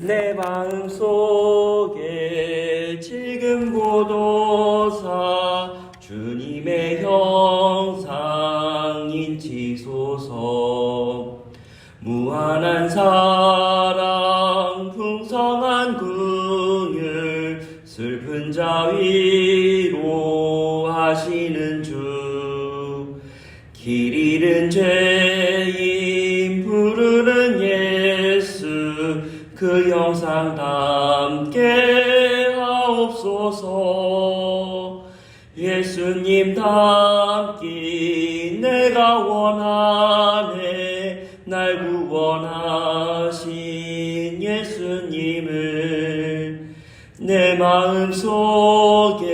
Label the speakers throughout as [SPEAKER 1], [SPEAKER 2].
[SPEAKER 1] 내 마음속에 지금 고도사 주님의 형상 인치소서. 무한한 사랑 풍성한 긍휼 슬픈 자 위로하시는 주. 길 잃은 죄인 부르는 예수 그 형상 담게 하옵소서. 예수님 닮기 내가 원하네. 날 구원하신 예수님을 내 마음속에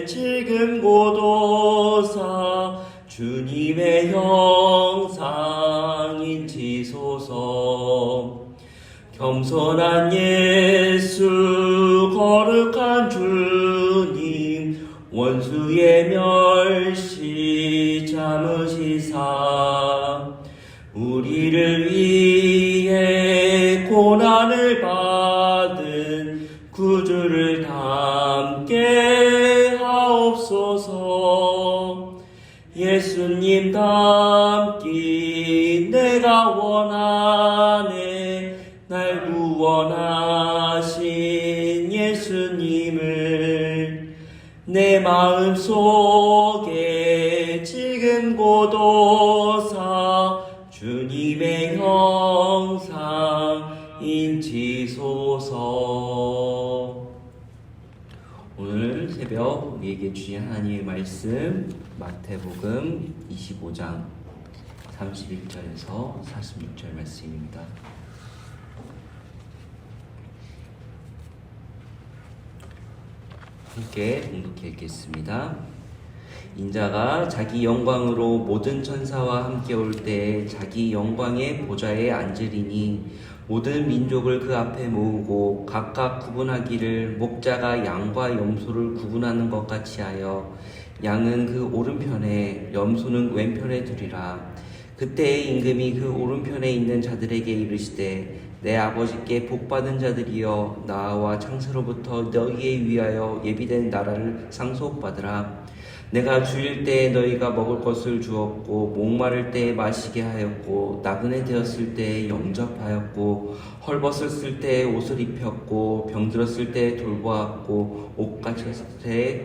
[SPEAKER 1] 지금 고도사 주님의 형상 인치소서. 겸손한 예수 거룩한 주님 원수의 멸시 참으시사 우리를 위해 고난을 받은 구주를 닮게 하옵소서. 예수님 닮기 내가 원하네. 날 구원하신 예수님을 내 마음속에 지금 고도사 주님의 형상 인치소서. 오늘 새벽 우리에게 주신 하나님의 말씀 마태복음 25장 31절에서 46절 말씀입니다. 함께 봉독해 읽겠습니다. 인자가 자기 영광으로 모든 천사와 함께 올 때에 자기 영광의 보좌에 앉으리니 모든 민족을 그 앞에 모으고 각각 구분하기를 목자가 양과 염소를 구분하는 것 같이 하여 양은 그 오른편에 염소는 왼편에 두리라. 그때 임금이 그 오른편에 있는 자들에게 이르시되 내 아버지께 복받은 자들이여 나와 창세로부터 너희에 위하여 예비된 나라를 상속받으라. 내가 주일 때에 너희가 먹을 것을 주었고 목마를 때에 마시게 하였고 나그네 되었을 때에 영접하였고 헐벗었을 때에 옷을 입혔고 병들었을 때에 돌보았고 옷 갇혔을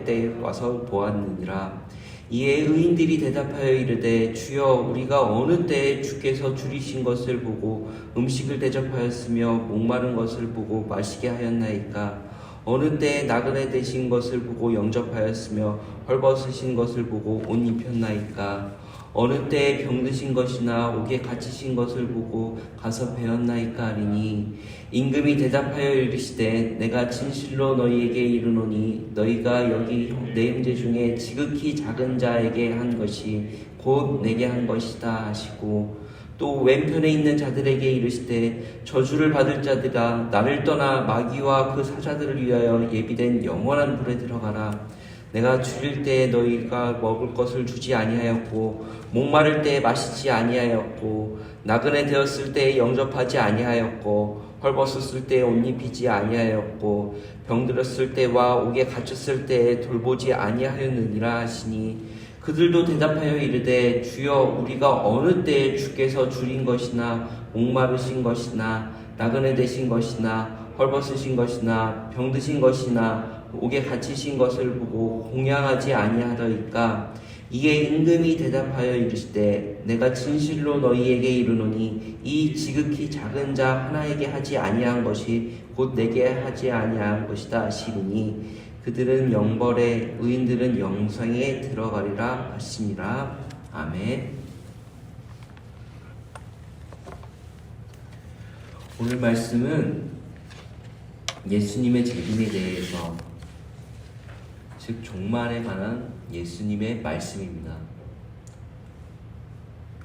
[SPEAKER 1] 때에 와서 보았느니라. 이에 의인들이 대답하여 이르되 주여 우리가 어느 때에 주께서 줄이신 것을 보고 음식을 대접하였으며 목마른 것을 보고 마시게 하였나이까. 어느 때에 나그네 되신 것을 보고 영접하였으며 헐벗으신 것을 보고 옷 입혔나이까. 어느 때에 병드신 것이나 옥에 갇히신 것을 보고 가서 배웠나이까 하리니. 임금이 대답하여 이르시되 내가 진실로 너희에게 이르노니 너희가 여기 내 형제 중에 지극히 작은 자에게 한 것이 곧 내게 한 것이다 하시고 또 왼편에 있는 자들에게 이르시되 저주를 받을 자들아 나를 떠나 마귀와 그 사자들을 위하여 예비된 영원한 불에 들어가라. 내가 줄일 때에 너희가 먹을 것을 주지 아니하였고 목마를 때에 마시지 아니하였고 나그네 되었을 때에 영접하지 아니하였고 헐벗었을 때에 옷 입히지 아니하였고 병들었을 때와 옥에 갇혔을 때에 돌보지 아니하였느니라 하시니. 그들도 대답하여 이르되 주여 우리가 어느 때에 주께서 줄인 것이나 목마르신 것이나 나그네 되신 것이나 헐벗으신 것이나 병드신 것이나 옥에 갇히신 것을 보고 공양하지 아니하더이까. 이에 임금이 대답하여 이르시되 내가 진실로 너희에게 이르노니 이 지극히 작은 자 하나에게 하지 아니한 것이 곧 내게 하지 아니한 것이다 하시리니. 그들은 영벌에 의인들은 영생에 들어가리라 하시니라. 아멘. 오늘 말씀은 예수님의 재림에 대해서 즉 종말에 관한 예수님의 말씀입니다.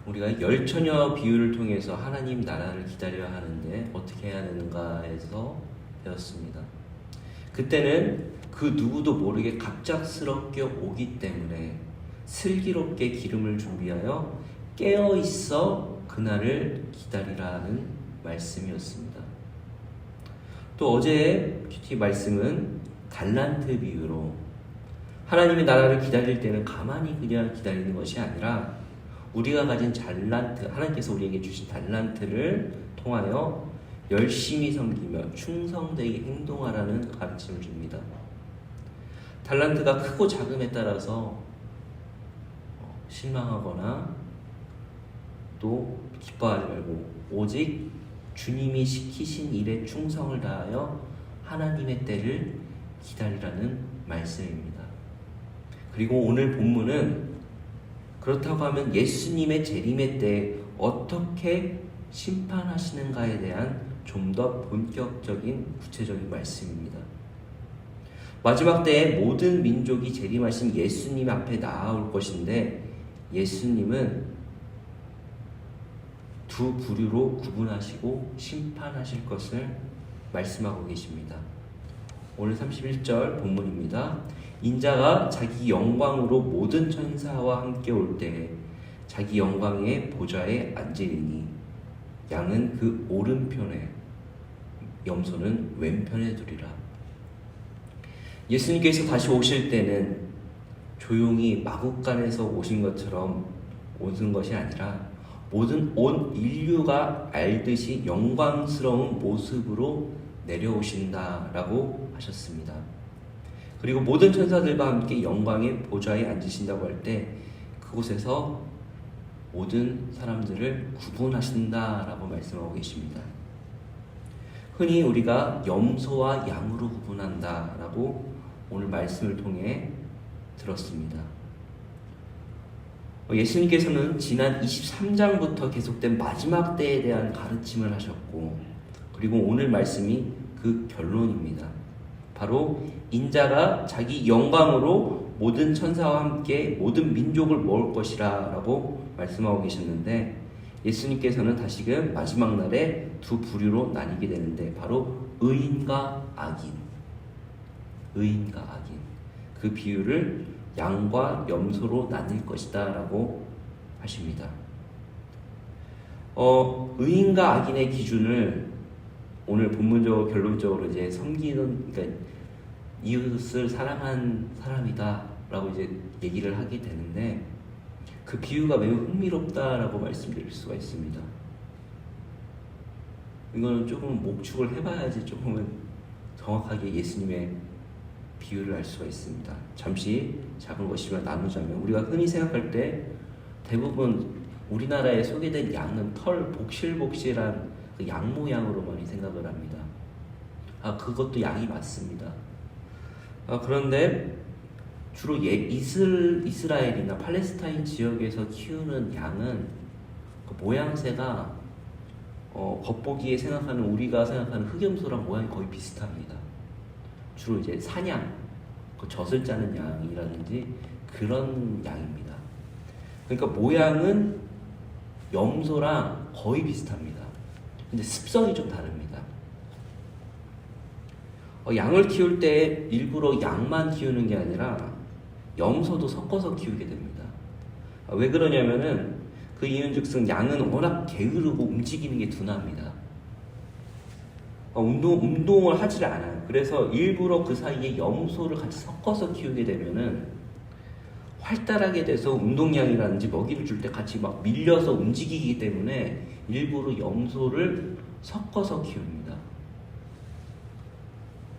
[SPEAKER 1] 우리가 열처녀 비유를 통해서 하나님 나라를 기다려야 하는데 어떻게 해야 되는가에서 배웠습니다. 그때는 그 누구도 모르게 갑작스럽게 오기 때문에 슬기롭게 기름을 준비하여 깨어있어 그날을 기다리라는 말씀이었습니다. 또 어제 큐티 말씀은 달란트 비유로 하나님의 나라를 기다릴 때는 가만히 그냥 기다리는 것이 아니라 우리가 가진 달란트, 하나님께서 우리에게 주신 달란트를 통하여 열심히 섬기며 충성되게 행동하라는 가르침을 줍니다. 달란트가 크고 작음에 따라서 실망하거나 또 기뻐하지 말고 오직 주님이 시키신 일에 충성을 다하여 하나님의 때를 기다리라는 말씀입니다. 그리고 오늘 본문은 그렇다고 하면 예수님의 재림의 때 어떻게 심판하시는가에 대한 좀 더 본격적인 구체적인 말씀입니다. 마지막 때에 모든 민족이 재림하신 예수님 앞에 나아올 것인데 예수님은 두 부류로 구분하시고 심판하실 것을 말씀하고 계십니다. 오늘 31절 본문입니다. 인자가 자기 영광으로 모든 천사와 함께 올 때 자기 영광의 보좌에 앉으리니 양은 그 오른편에 염소는 왼편에 두리라. 예수님께서 다시 오실 때는 조용히 마국간에서 오신 것처럼 오신 것이 아니라 모든 온 인류가 알듯이 영광스러운 모습으로 내려오신다라고 하셨습니다. 그리고 모든 천사들과 함께 영광의 보좌에 앉으신다고 할 때 그곳에서 모든 사람들을 구분하신다라고 말씀하고 계십니다. 흔히 우리가 염소와 양으로 구분한다라고 오늘 말씀을 통해 들었습니다. 예수님께서는 지난 23장부터 계속된 마지막 때에 대한 가르침을 하셨고 그리고 오늘 말씀이 그 결론입니다. 바로 인자가 자기 영광으로 모든 천사와 함께 모든 민족을 모을 것이라 라고 말씀하고 계셨는데 예수님께서는 다시금 마지막 날에 두 부류로 나뉘게 되는데 바로 의인과 악인, 의인과 악인, 그 비유를 양과 염소로 나뉠 것이다 라고 하십니다. 의인과 악인의 기준을 오늘 본문적으로 결론적으로 이제 섬기는, 그러니까 이웃을 사랑한 사람이다 라고 이제 얘기를 하게 되는데 그 비유가 매우 흥미롭다라고 말씀드릴 수가 있습니다. 이거는 조금 목축을 해봐야지 조금은 정확하게 예수님의 비유를 알 수가 있습니다. 잠시 작은 것이지만 나누자면 우리가 흔히 생각할 때 대부분 우리나라에 소개된 양은 털 복실복실한 그 양 모양으로 많이 생각을 합니다. 그것도 양이 맞습니다. 그런데 주로 이스라엘이나 팔레스타인 지역에서 키우는 양은 그 모양새가 겉보기에 생각하는 우리가 생각하는 흑염소랑 모양이 거의 비슷합니다. 주로 이제 사냥, 그 젖을 짜는 양이라든지 그런 양입니다. 그러니까 모양은 염소랑 거의 비슷합니다. 근데 습성이 좀 다릅니다. 양을 키울 때 일부러 양만 키우는 게 아니라 염소도 섞어서 키우게 됩니다. 왜 그러냐면은 그 이유는즉슨 양은 워낙 게으르고 움직이는 게 둔합니다. 운동을 하질 않아요. 그래서 일부러 그 사이에 염소를 같이 섞어서 키우게 되면은 활달하게 돼서 운동량이라든지 먹이를 줄 때 같이 막 밀려서 움직이기 때문에 일부러 염소를 섞어서 키웁니다.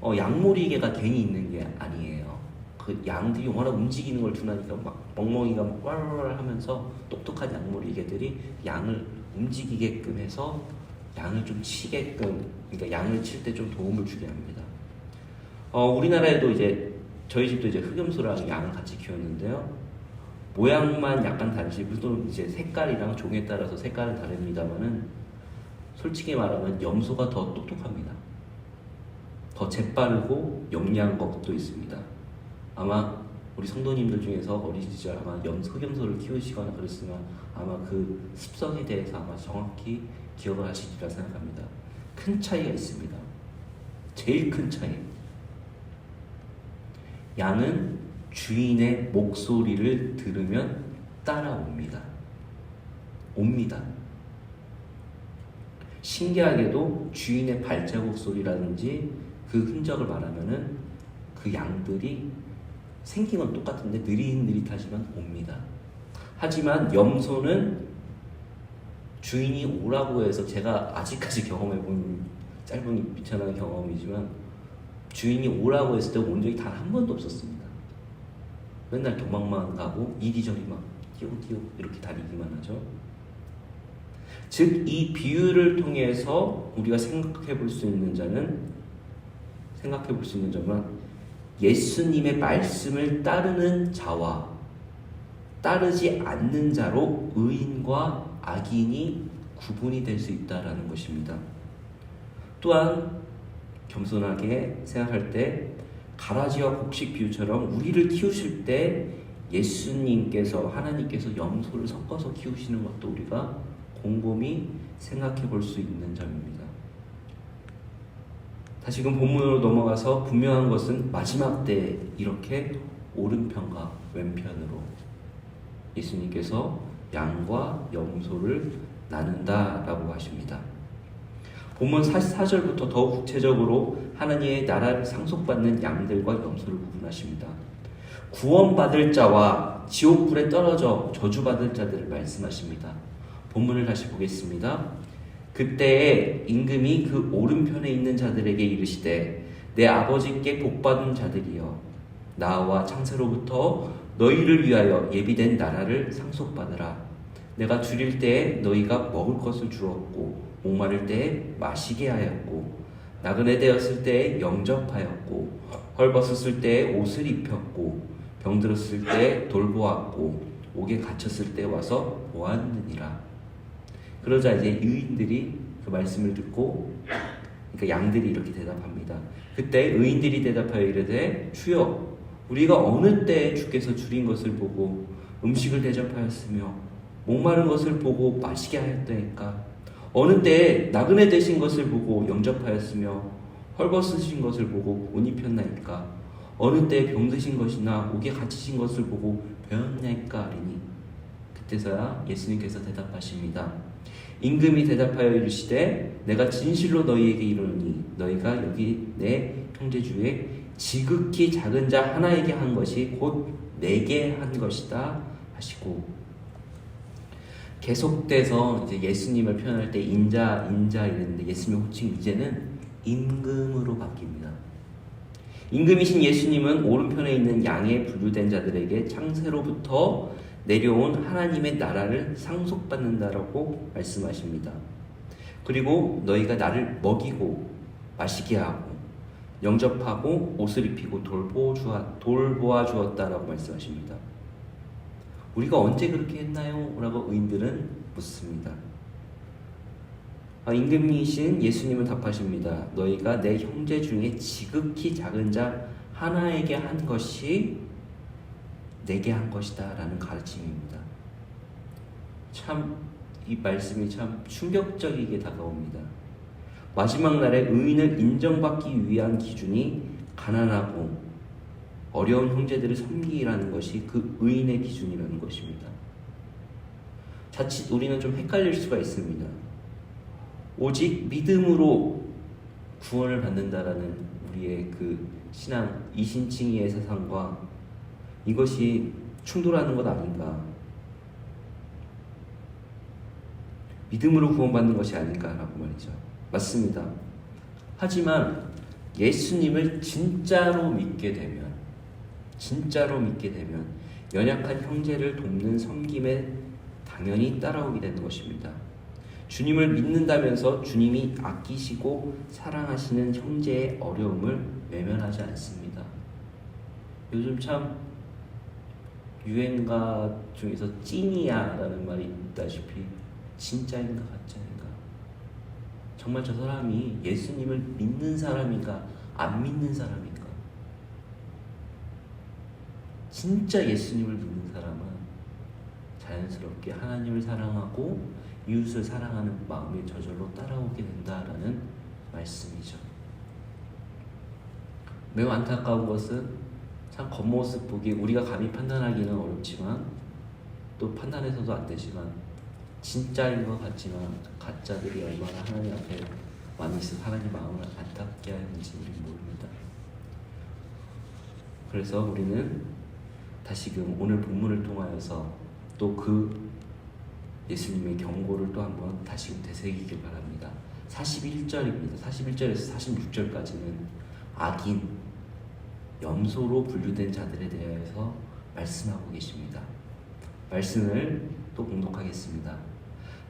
[SPEAKER 1] 양모리개가 괜히 있는 게 아니에요. 그 양들이 워낙 움직이는 걸 둔하니까 막 멍멍이가 막 왈왈 하면서 똑똑한 양모리개들이 양을 움직이게끔 해서 양을 좀 치게끔, 그러니까 양을 칠 때 좀 도움을 주게 합니다. 우리나라에도 이제 저희 집도 이제 흑염소랑 양을 같이 키웠는데요. 모양만 약간 다르지, 물론 이제 색깔이랑 종에 따라서 색깔은 다릅니다만은 솔직히 말하면 염소가 더 똑똑합니다. 더 재빠르고 영리한 것도 있습니다. 아마 우리 성도님들 중에서 어린 시절 아마 흑염소를 키우시거나 그랬으면 아마 그 습성에 대해서 아마 정확히 기억을 하시리라 생각합니다. 큰 차이가 있습니다. 제일 큰 차이. 양은 주인의 목소리를 들으면 따라옵니다. 옵니다. 신기하게도 주인의 발자국 소리라든지 그 흔적을 말하면은 그 양들이 생긴 건 똑같은데 느릿느릿하지만 옵니다. 하지만 염소는 주인이 오라고 해서, 제가 아직까지 경험해본 짧은 비천한 경험이지만 주인이 오라고 했을 때 온 적이 단 한 번도 없었습니다. 맨날 도망만 가고 이리저리 막 뛰고 이렇게 다니기만 하죠. 즉 이 비유를 통해서 우리가 생각해 볼 수 있는 점은 예수님의 말씀을 따르는 자와 따르지 않는 자로 의인과 악인이 구분이 될 수 있다라는 것입니다. 또한 겸손하게 생각할 때 가라지와 곡식 비유처럼 우리를 키우실 때 하나님께서 염소를 섞어서 키우시는 것도 우리가 곰곰이 생각해 볼 수 있는 점입니다. 다시금 본문으로 넘어가서 분명한 것은 마지막 때 이렇게 오른편과 왼편으로 예수님께서 양과 염소를 나눈다라고 하십니다. 본문 44절부터 더욱 구체적으로 하나님의 나라를 상속받는 양들과 염소를 구분하십니다. 구원받을 자와 지옥불에 떨어져 저주받을 자들을 말씀하십니다. 본문을 다시 보겠습니다. 그때에 임금이 그 오른편에 있는 자들에게 이르시되 내 아버지께 복받은 자들이여 나와 창세로부터 너희를 위하여 예비된 나라를 상속받으라. 내가 줄일 때에 너희가 먹을 것을 주었고 목마를 때에 마시게 하였고 나그네 되었을 때에 영접하였고 헐벗었을 때에 옷을 입혔고 병들었을 때에 돌보았고 옥에 갇혔을 때 와서 보았느니라. 그러자 이제 의인들이 그 말씀을 듣고, 그러니까 양들이 이렇게 대답합니다. 그때 의인들이 대답하여 이르되 주여 우리가 어느 때에 주께서 줄인 것을 보고 음식을 대접하였으며 목마른 것을 보고 마시게 하였다니까? 어느 때에 나그네 되신 것을 보고 영접하였으며 헐벗으신 것을 보고 옷 입혔나이까? 어느 때에 병드신 것이나 옥에 갇히신 것을 보고 배웠나이까? 하리니 그때서야 예수님께서 대답하십니다. 임금이 대답하여 이르시되 내가 진실로 너희에게 이르노니 너희가 여기 내 형제 중에 지극히 작은 자 하나에게 한 것이 곧 내게 한 것이다 하시고, 계속돼서 이제 예수님을 표현할 때 인자 이랬는데 예수님의 호칭 이제는 임금으로 바뀝니다. 임금이신 예수님은 오른편에 있는 양에 분류된 자들에게 창세로부터 내려온 하나님의 나라를 상속받는다라고 말씀하십니다. 그리고 너희가 나를 먹이고 마시게 하고 영접하고 옷을 입히고 돌보아 주었다라고 말씀하십니다. 우리가 언제 그렇게 했나요? 라고 의인들은 묻습니다. 임금이신 예수님은 답하십니다. 너희가 내 형제 중에 지극히 작은 자 하나에게 한 것이 내게 한 것이다 라는 가르침입니다. 참 이 말씀이 참 충격적이게 다가옵니다. 마지막 날에 의인을 인정받기 위한 기준이 가난하고 어려운 형제들을 섬기라는 것이 그 의인의 기준이라는 것입니다. 자칫 우리는 좀 헷갈릴 수가 있습니다. 오직 믿음으로 구원을 받는다라는 우리의 그 신앙, 이신칭의의 세상과 이것이 충돌하는 것 아닌가, 믿음으로 구원받는 것이 아닌가라고 말이죠. 맞습니다. 하지만 예수님을 진짜로 믿게 되면 연약한 형제를 돕는 섬김에 당연히 따라오게 되는 것입니다. 주님을 믿는다면서 주님이 아끼시고 사랑하시는 형제의 어려움을 외면하지 않습니다. 요즘 참 유행가 중에서 찐이야라는 말이 있다시피 진짜인가 가짜인가, 정말 저 사람이 예수님을 믿는 사람인가 안 믿는 사람인가. 진짜 예수님을 믿는 사람은 자연스럽게 하나님을 사랑하고 이웃을 사랑하는 마음이 저절로 따라오게 된다라는 말씀이죠. 매우 안타까운 것은 참 겉모습 보기 우리가 감히 판단하기는 어렵지만 또 판단해서도 안 되지만 진짜인 것 같지만 가짜들이 얼마나 하나님 앞에 많이 있어 하나님 마음을 안타깝게 하는지 모릅니다. 그래서 우리는 다시금 오늘 본문을 통하여서 또 그 예수님의 경고를 또 한번 다시금 되새기길 바랍니다. 41절입니다. 41절에서 46절까지는 악인, 염소로 분류된 자들에 대해서 말씀하고 계십니다. 말씀을 또 공독하겠습니다.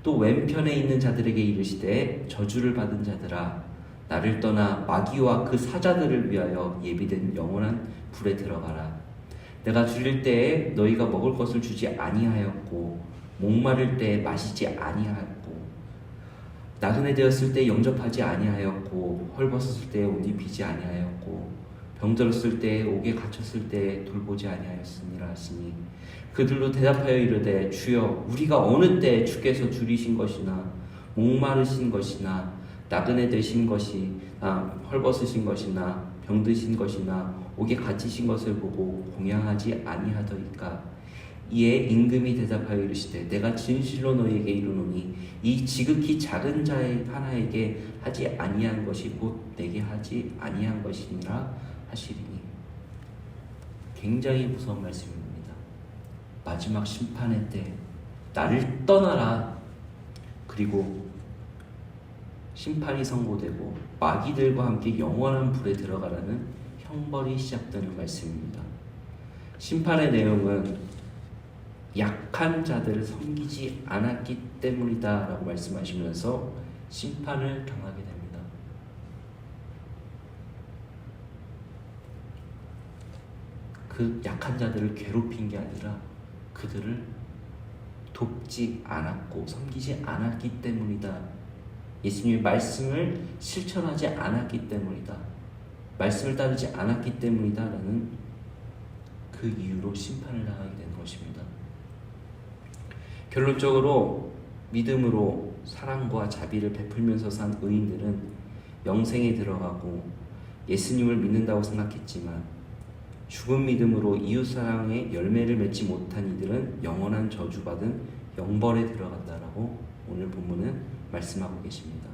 [SPEAKER 1] 또 왼편에 있는 자들에게 이르시되 저주를 받은 자들아 나를 떠나 마귀와 그 사자들을 위하여 예비된 영원한 불에 들어가라. 내가 줄일 때에 너희가 먹을 것을 주지 아니하였고 목마를 때에 마시지 아니하였고 나그네 되었을 때 영접하지 아니하였고 헐벗었을 때에 옷 입히지 아니하였고 병들었을 때에 옥에 갇혔을 때에 돌보지 아니하였으니라 하시니 그들로 대답하여 이르되 주여 우리가 어느 때 주께서 줄이신 것이나 목마르신 것이나 나그네 되신 것이나 헐벗으신 것이나 병드신 것이나 옥에 갇히신 것을 보고 공양하지 아니하더이까. 이에 임금이 대답하여 이르시되 내가 진실로 너희에게 이르노니 이 지극히 작은 자의 하나에게 하지 아니한 것이 곧 내게 하지 아니한 것이니라 하시리니. 굉장히 무서운 말씀입니다. 마지막 심판의 때 나를 떠나라. 그리고 심판이 선고되고 마귀들과 함께 영원한 불에 들어가라는 형벌이 시작되는 말씀입니다. 심판의 내용은 약한 자들을 섬기지 않았기 때문이다 라고 말씀하시면서 심판을 당하게 됩니다. 그 약한 자들을 괴롭힌 게 아니라 그들을 돕지 않았고 섬기지 않았기 때문이다. 예수님의 말씀을 실천하지 않았기 때문이다. 말씀을 따르지 않았기 때문이다 라는 그 이유로 심판을 당하게 되는 것입니다. 결론적으로 믿음으로 사랑과 자비를 베풀면서 산 의인들은 영생에 들어가고 예수님을 믿는다고 생각했지만 죽은 믿음으로 이웃사랑의 열매를 맺지 못한 이들은 영원한 저주받은 영벌에 들어간다라고 오늘 본문은 말씀하고 계십니다.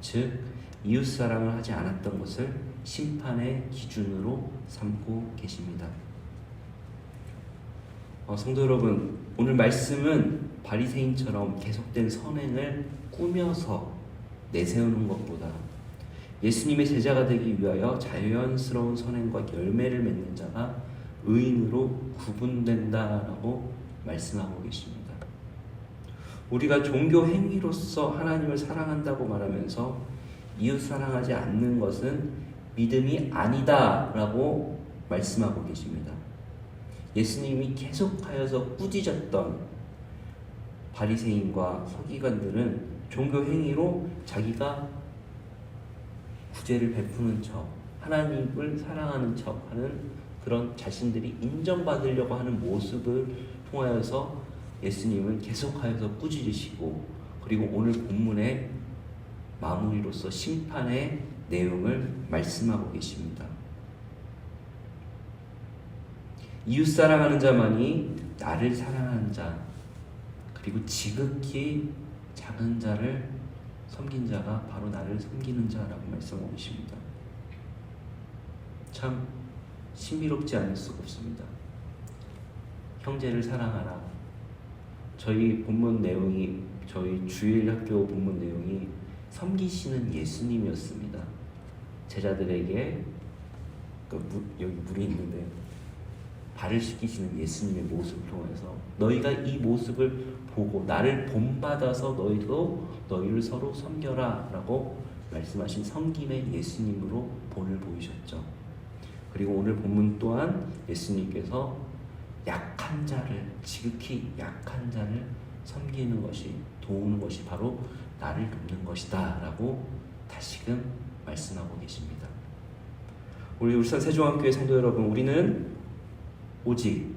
[SPEAKER 1] 즉 이웃사랑을 하지 않았던 것을 심판의 기준으로 삼고 계십니다. 성도 여러분, 오늘 말씀은 바리새인처럼 계속된 선행을 꾸며서 내세우는 것보다 예수님의 제자가 되기 위하여 자연스러운 선행과 열매를 맺는 자가 의인으로 구분된다라고 말씀하고 계십니다. 우리가 종교 행위로서 하나님을 사랑한다고 말하면서 이웃 사랑하지 않는 것은 믿음이 아니다라고 말씀하고 계십니다. 예수님이 계속하여서 꾸짖었던 바리새인과 서기관들은 종교 행위로 자기가 구제를 베푸는 척, 하나님을 사랑하는 척 하는 그런 자신들이 인정받으려고 하는 모습을 통하여서 예수님을 계속하여서 꾸짖으시고, 그리고 오늘 본문의 마무리로서 심판의 내용을 말씀하고 계십니다. 이웃 사랑하는 자만이 나를 사랑하는 자, 그리고 지극히 작은 자를 섬긴 자가 바로 나를 섬기는 자라고 말씀하고 계십니다. 참 신비롭지 않을 수가 없습니다. 형제를 사랑하라. 저희 본문 내용이, 저희 주일학교 본문 내용이 섬기시는 예수님이었습니다. 제자들에게 여기 물이 있는데 발을 씻기시는 예수님의 모습을 통해서 너희가 이 모습을 보고 나를 본받아서 너희도 너희를 서로 섬겨라 라고 말씀하신 섬김의 예수님으로 본을 보이셨죠. 그리고 오늘 본문 또한 예수님께서 약한 자를, 지극히 약한 자를 섬기는 것이, 도우는 것이 바로 나를 돕는 것이다 라고 다시금 말씀하고 계십니다. 우리 울산 세종학교의 성도 여러분, 우리는 오직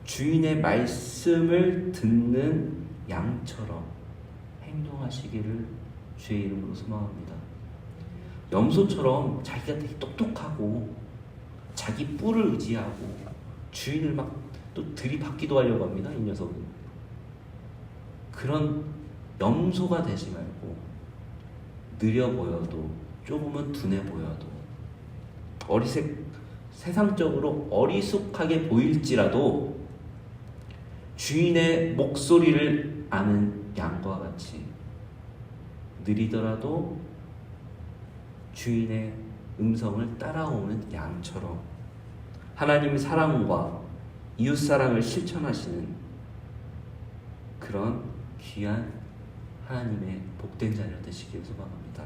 [SPEAKER 1] 주인의 말씀을 듣는 양처럼 행동하시기를 주의 이름으로 소망합니다. 염소처럼 자기가 되게 똑똑하고 자기 뿔을 의지하고 주인을 막 또 들이받기도 하려고 합니다. 이 녀석은. 그런 염소가 되지 말고 느려 보여도 조금은 둔해 보여도 세상적으로 어리숙하게 보일지라도 주인의 목소리를 아는 양과 같이 느리더라도 주인의 음성을 따라오는 양처럼 하나님의 사랑과 이웃사랑을 실천하시는 그런 귀한 하나님의 복된 자녀 되시길 소망합니다.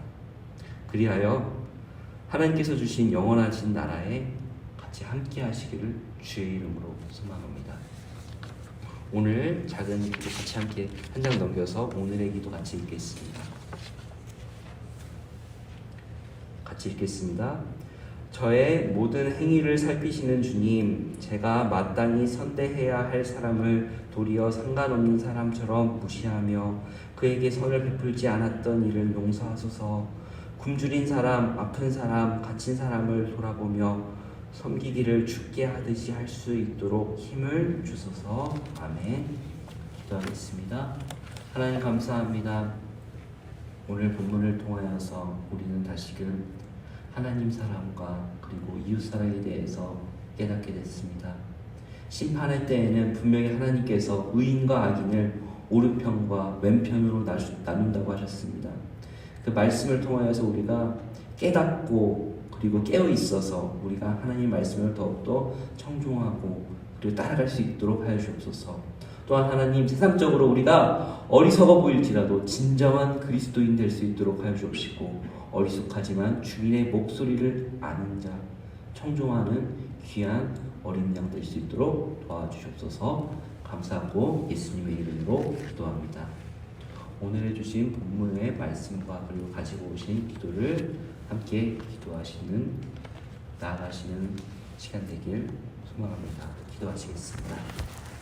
[SPEAKER 1] 그리하여 하나님께서 주신 영원하신 나라에 같이 함께 하시기를 주의 이름으로 소망합니다. 오늘 작은 기도 같이 함께 한 장 넘겨서 오늘의 기도 같이 읽겠습니다. 같이 읽겠습니다. 저의 모든 행위를 살피시는 주님, 제가 마땅히 선대해야 할 사람을 도리어 상관없는 사람처럼 무시하며 그에게 선을 베풀지 않았던 일을 용서하소서. 굶주린 사람, 아픈 사람, 갇힌 사람을 돌아보며 섬기기를 주께 하듯이 할 수 있도록 힘을 주소서. 아멘. 기도하겠습니다. 하나님 감사합니다. 오늘 본문을 통하여서 우리는 다시금 하나님 사랑과 그리고 이웃 사랑에 대해서 깨닫게 됐습니다. 심판의 때에는 분명히 하나님께서 의인과 악인을 오른편과 왼편으로 나눈다고 하셨습니다. 그 말씀을 통하여서 우리가 깨닫고 그리고 깨어 있어서 우리가 하나님 말씀을 더욱더 청종하고 그리고 따라갈 수 있도록 하여 주옵소서. 또한 하나님, 세상적으로 우리가 어리석어 보일지라도 진정한 그리스도인 될 수 있도록 하여 주옵시고, 어리숙하지만 주인의 목소리를 아는 자, 청종하는 귀한 어린 양 될 수 있도록 도와주시옵소서. 감사하고 예수님의 이름으로 기도합니다. 오늘 해주신 본문의 말씀과 그리고 가지고 오신 기도를 함께 나아가시는 시간 되길 소망합니다. 기도하시겠습니다.